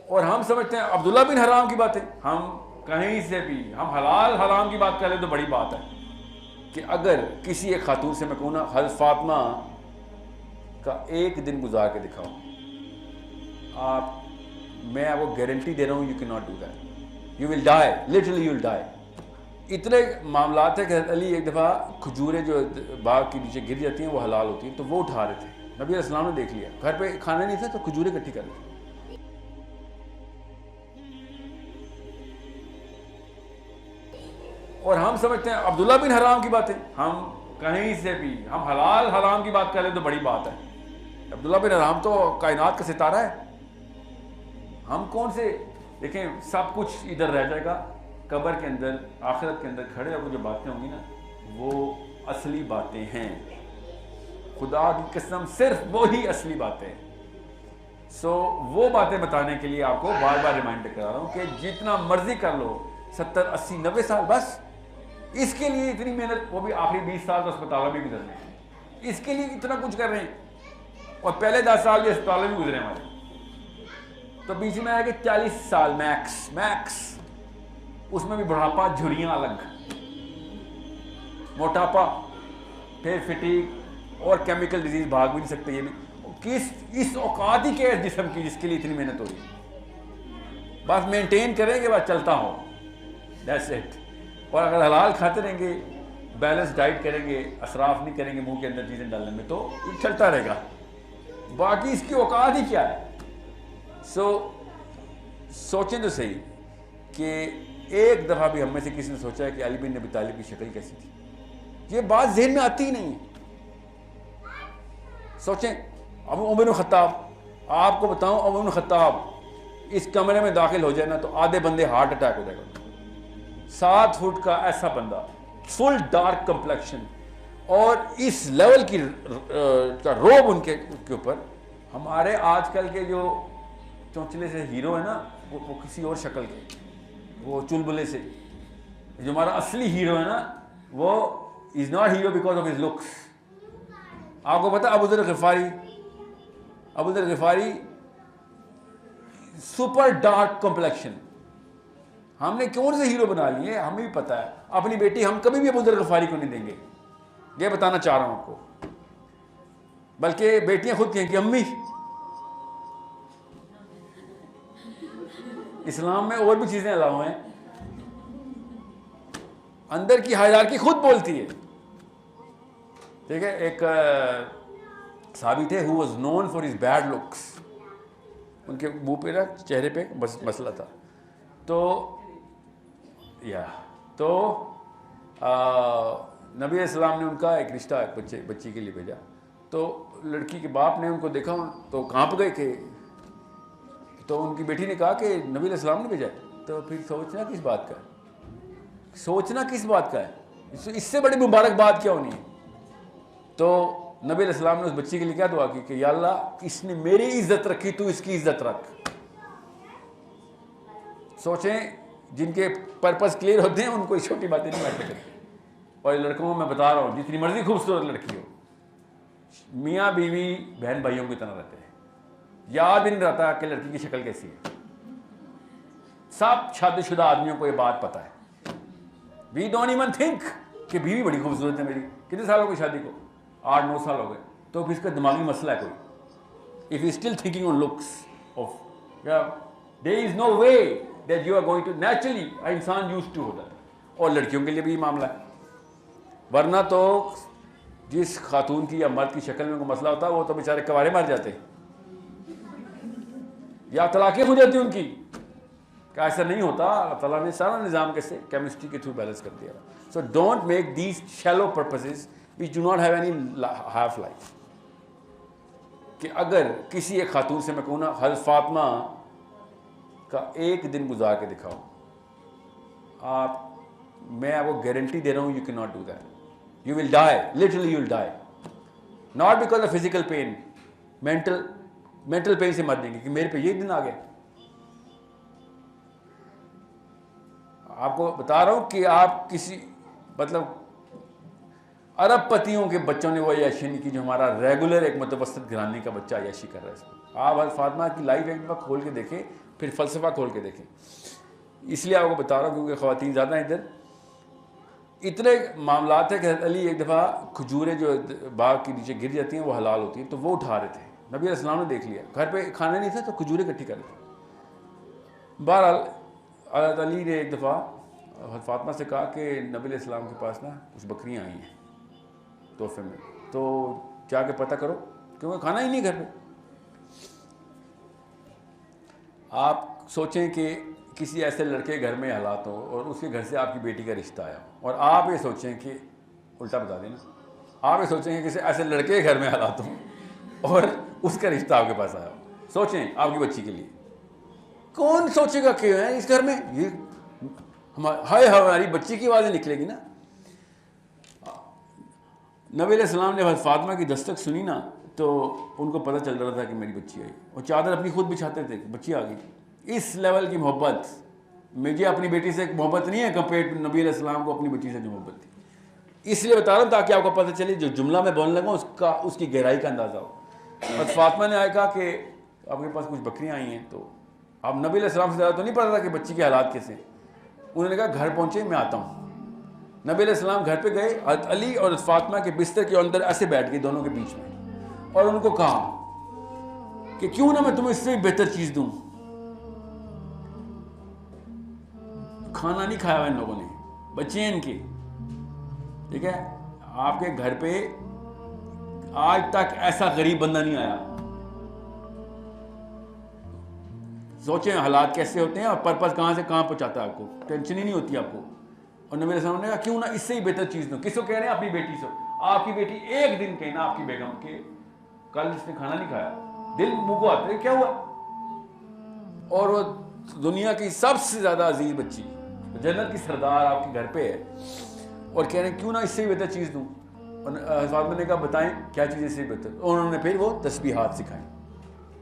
اور ہم سمجھتے ہیں عبداللہ بن حرام کی باتیں، ہم کہیں سے بھی ہم حلال حرام کی بات کر لیں تو بڑی بات ہے کہ اگر کسی ایک خاتون سے میں کہوں نا حضرت فاطمہ کا ایک دن گزار کے دکھاؤ، میں آپ کو گارنٹی دے رہا ہوں you can not do that, you will die, literally you will die. اتنے معاملات ہیں کہ حضرت علی ایک دفعہ کھجوریں جو باغ کے نیچے گر جاتی ہیں وہ حلال ہوتی ہیں تو وہ اٹھا رہے تھے، نبی علیہ السلام نے دیکھ لیا، گھر پہ کھانا نہیں تھا تو کھجوریں اکٹھی کر لی۔ اور ہم سمجھتے ہیں عبداللہ بن حرام کی باتیں، ہم کہیں سے بھی ہم حلال حرام کی بات کر لیں تو بڑی بات ہے۔ عبداللہ بن حرام تو کائنات کا ستارہ ہے، ہم کون سے؟ دیکھیں سب کچھ ادھر رہ جائے گا، قبر کے اندر آخرت کے اندر کھڑے ہو کے جو باتیں ہوں گی نا وہ اصلی باتیں ہیں، خدا کی قسم صرف وہی اصلی باتیں ہیں۔ وہ باتیں بتانے کے لیے آپ کو بار بار ریمائنڈر کرا رہا ہوں کہ جتنا مرضی کر لو، 70 80 90 سال بس، اس کے لیے اتنی محنت، وہ بھی آخری 20 سال تو اسپتالوں میں گزرنے ہیں، اس کے لیے اتنا کچھ کر رہے ہیں، اور پہلے 10 سال بھی اسپتالوں میں گزرے ہمارے، تو بیچ میں آئے کہ 40 سال میکس، اس میں بھی بڑھاپا، جھریاں الگ، موٹاپا، پھر فٹیگ اور کیمیکل ڈیزیز، بھاگ بھی نہیں سکتے یہ بھی، اس اوقات ہی کے جسم کی جس کے لیے اتنی محنت ہو رہی ہے، بس مینٹین کریں گے، بس چلتا ہو، دیٹس اٹ۔ اور اگر حلال کھاتے رہیں گے، بیلنس ڈائٹ کریں گے، اسراف نہیں کریں گے منہ کے اندر چیزیں ڈالنے میں، تو چلتا رہے گا، باقی اس کی اوقات ہی کیا ہے۔ سوچیں تو صحیح کہ ایک دفعہ بھی ہم میں سے کسی نے سوچا ہے کہ علی بن ابی طالب کی شکل کیسی تھی؟ یہ بات ذہن میں آتی ہی نہیں ہے۔ سوچیں اب عمر بن خطاب، آپ کو بتاؤں عمر بن خطاب اس کمرے میں داخل ہو جائے نا تو آدھے بندے ہارٹ اٹیک ہو جائے گا، 7 فٹ کا ایسا بندہ، فل ڈارک کمپلیکشن، اور اس لیول کی روب ان کے اوپر۔ ہمارے آج کل کے جو چونچلے سے ہیرو ہے نا وہ کسی اور شکل کے، وہ چلبلے سے، جو ہمارا اصلی ہیرو ہے نا وہ is not hero because of his looks. آپ کو پتا ابو ذر غفاری سپر ڈارک کمپلیکشن، ہم نے کیوں سے ہیرو بنا لیے ہمیں بھی پتا ہے، اپنی بیٹی ہم کبھی بھی ابو ذر غفاری کو نہیں دیں گے، یہ بتانا چاہ رہا ہوں آپ کو، بلکہ بیٹیاں خود کہیں کہ امی، اسلام میں اور بھی چیزیں علاوہ ہیں، اندر کی ہائرارکی خود بولتی ہے، ٹھیک ہے۔ ایک صحابی تھے who was known for his bad looks، ان کے منہ پہ نا چہرے پہ مسئلہ تھا، تو نبی علیہ السلام نے ان کا ایک رشتہ ایک بچی کے لیے بھیجا، تو لڑکی کے باپ نے ان کو دیکھا تو کانپ گئے کہ، تو ان کی بیٹی نے کہا کہ نبی علیہ السلام نے بھیجا، تو پھر سوچنا کس بات کا ہے، اس سے بڑی مبارک بات کیا ہونی ہے؟ تو نبی علیہ السلام نے اس بچی کے لیے کیا دعا کی کہ یا اللہ اس نے میری عزت رکھی، تو اس کی عزت رکھ۔ سوچیں جن کے پرپس کلیئر ہوتے ہیں ان کو چھوٹی باتیں نہیں میٹر کرتی۔ اور لڑکوں میں بتا رہا ہوں جتنی مرضی خوبصورت لڑکی ہو، میاں بیوی بہن بھائیوں کی طرح رہتے ہیں، یاد بھی نہیں رہتا کہ لڑکی کی شکل کیسی ہے، سب شادی شدہ آدمیوں کو یہ بات پتہ ہے۔ وی ڈونٹ ایون تھنک کہ بیوی بڑی خوبصورت ہے میری، کتنے سال ہو گئے شادی کو؟ 8 9 سال ہو گئے، تو پھر اس کا دماغی مسئلہ ہے کوئی، if you still thinking on looks of there is no way that you are going to naturally انسان used to ہوتا ہے۔ اور لڑکیوں کے لیے بھی یہ معاملہ ہے، ورنہ تو جس خاتون کی یا مرد کی شکل میں کوئی مسئلہ ہوتا ہے وہ تو بیچارے کوارے مر جاتے یا طلاقیں ہو جاتی ان کی، کہ ایسا نہیں ہوتا، اللہ تعالیٰ نے سارا نظام کیسے کیمسٹری کے تھرو بیلنس کر دیا۔ So don't make these shallow purposes which do not have any half life۔ کہ اگر کسی ایک خاتون سے میں کہوں نا حضرت فاطمہ کا ایک دن گزار کے دکھاؤ، میں آپ کو گارنٹی دے رہا ہوں you can not do that, you will die, literally you will die, not because of physical pain, mental pain سے مر دیں گے کہ میرے پہ یہ دن آ گیا۔ آپ کو بتا رہا ہوں کہ آپ کسی ارب پتیوں کے بچوں نے وہ عیاشی نہیں کی جو ہمارا ریگولر ایک متوسط گھرانے کا بچہ عیاشی کر رہا ہے اس میں. آپ حضرت فاطمہ کی لائف ایک دفعہ کھول کے دیکھیں, پھر فلسفہ کھول کے دیکھیں. اس لیے آپ کو بتا رہا ہوں کیونکہ خواتین زیادہ ہیں ادھر. اتنے معاملات ہیں کہ حضرت علی ایک دفعہ کھجوریں جو باغ کے نیچے گر جاتی ہیں وہ حلال ہوتی ہیں, تو وہ اٹھا رہے تھے. نبی علیہ السلام نے دیکھ لیا, گھر پہ کھانا نہیں تھا تو کھجوریں اکٹھی کر رہے تھے. بہرحال حضرت علی نے ایک دفعہ حضرت فاطمہ سے کہا کہ نبی علیہ السلام کے پاس نا کچھ بکریاں آئی ہیں تحفے میں, تو جا کے پتہ کرو, کیونکہ کھانا ہی نہیں گھر پہ. آپ سوچیں کہ کسی ایسے لڑکے گھر میں حالات ہو اور اس کے گھر سے آپ کی بیٹی کا رشتہ آیا ہو, اور آپ یہ سوچیں کہ الٹا بتا دیں نا, آپ یہ سوچیں کہ کسی ایسے لڑکے گھر میں حالات ہوں اور اس کا رشتہ آپ کے پاس آیا ہو. سوچیں آپ کی بچی کے لیے کون سوچے گا کہ اس گھر میں یہ ہماری بچی کی آوازیں نکلے گی نا. نبی علیہ السلام نے حضرت فاطمہ کی دستک سنی نا تو ان کو پتہ چل رہا تھا کہ میری بچی آئی, اور چادر اپنی خود بچھاتے تھے کہ بچی آ گئی. اس لیول کی محبت مجھے اپنی بیٹی سے ایک محبت نہیں ہے کمپیئر ٹو نبی علیہ السلام کو اپنی بچی سے جو محبت تھی. اس لیے بتا رہا ہوں تاکہ آپ کو پتہ چلے جو جملہ میں بولنے لگا اس کی گہرائی کا اندازہ ہو. حضرت فاطمہ نے آیا کہا کہ آپ کے پاس کچھ بکریاں آئی ہیں, تو اب نبی علیہ السلام سے زیادہ تو نہیں پتا تھا کہ بچی کے حالات کیسے ہیں. انہوں نے کہا گھر پہنچے میں آتا ہوں. نبی علیہ السلام گھر پہ گئے, حضرت علی اور حضرت فاطمہ کے بستر کے اندر ایسے بیٹھ گئے دونوں کے بیچ میں, اور ان کو کہا کہ کیوں نہ میں تمہیں اس سے بھی بہتر چیز دوں. کھانا نہیں کھایا ہوا ان لوگوں نے, بچے ہیں ان کے, ٹھیک ہے. آپ کے گھر پہ آج تک ایسا غریب بندہ نہیں آیا. سوچیں حالات کیسے ہوتے ہیں اور پرپس کہاں سے کہاں پہنچاتا ہے, آپ کو ٹینشن ہی نہیں ہوتی آپ کو. اور نبی علیہ السلام نے کہا کیوں نہ اس سے ہی بہتر چیز دوں. کس کو کہہ رہے ہیں؟ اپنی بیٹی سے. آپ کی بیٹی ایک دن کہنا آپ کی بیگم کہ کل اس نے کھانا نہیں کھایا, دل منہ کو آتا ہے کیا ہوا, اور وہ دنیا کی سب سے زیادہ عزیز بچی جنت کی سردار آپ کے گھر پہ ہے, اور کہہ رہے ہیں کیوں نہ اس سے ہی بہتر چیز دوں. اور فاطمہ نے کہا بتائیں کیا چیز اس سے بہتر. اور انہوں نے پھر وہ تسبیحات سکھائیں,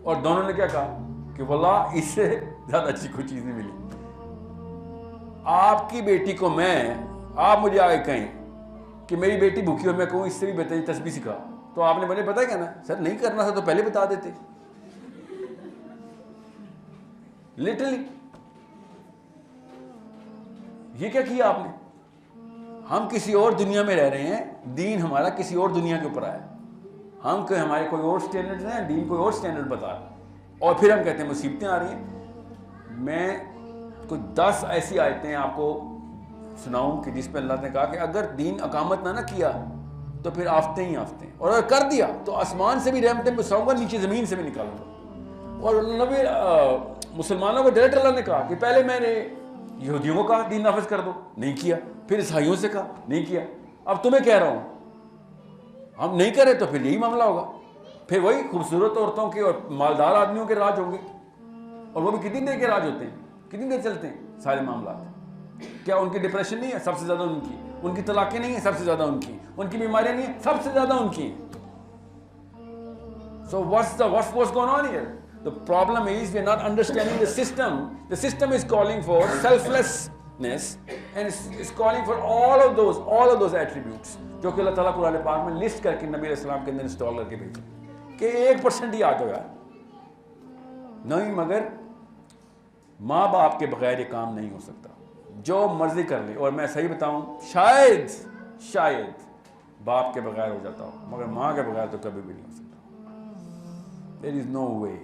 اور دونوں نے کیا کہا کہ واللہ اس سے زیادہ اچھی کوئی چیز نہیں ملی. آپ کی بیٹی کو آپ مجھے آگے کہیں کہ میری بیٹی بھوکی ہو, میں کہوں اس سے بھی بہتر تسبیح سکھا, تو آپ نے مجھے پتا کیا نا, سر نہیں کرنا تھا تو پہلے بتا دیتے. لٹرلی یہ کیا کیا آپ نے. ہم کسی اور دنیا میں رہ رہے ہیں, دین ہمارا کسی اور دنیا کے اوپر آیا. ہم کہ ہمارے کوئی اور سٹینڈرڈز ہیں, دین کوئی اور سٹینڈرڈ بتا رہا ہے, اور پھر ہم کہتے ہیں مصیبتیں آ رہی ہیں. میں کوئی 10 ایسی آیتیں آپ کو سناؤں کہ جس پہ اللہ نے کہا کہ اگر دین اقامت نہ کیا تو پھر آفتیں ہی آفتیں, اور اگر کر دیا تو آسمان سے بھی رحمتیں برساؤں گا, نیچے زمین سے بھی نکالوں گا. اور نبی مسلمانوں کو ڈائریکٹ اللہ نے کہا کہ پہلے میں نے یہودیوں کو کہا دین نافذ کر دو, نہیں کیا. پھر عیسائیوں سے کہا, نہیں کیا. اب تمہیں کہہ رہا ہوں ہم نہیں کرے تو پھر یہی معاملہ ہوگا. پھر وہی خوبصورت عورتوں کے اور مالدار آدمیوں کے راج ہوں گے, اور وہ بھی کتنی دیر کے راج ہوتے ہیں, کتنی دیر چلتے ہیں سارے معاملات. کیا ان کی ڈپریشن نہیں ہے؟ سب سے زیادہ ان کی طلاقیں نہیں ہیں؟ سب سے زیادہ ان کی بیماریاں نہیں ہیں؟ سب سے زیادہ ان کی. So what's going on here? The problem is we are not understanding the system. The system is calling for selflessness and is calling for all of those attributes جو کہ اللہ تعالیٰ قرآن پاک میں لسٹ کر کے نبی علیہ السلام کے اندر انسٹال کر کے بھیجے کہ 1% ہی آ جاؤ یار. نہیں, مگر ماں باپ کے بغیر یہ کام نہیں ہو سکتا. جو مرضی کر لے, اور میں صحیح بتاؤں شاید باپ کے بغیر ہو جاتا ہوں, مگر ماں کے بغیر تو کبھی بھی نہیں ہو سکتا. There is no way.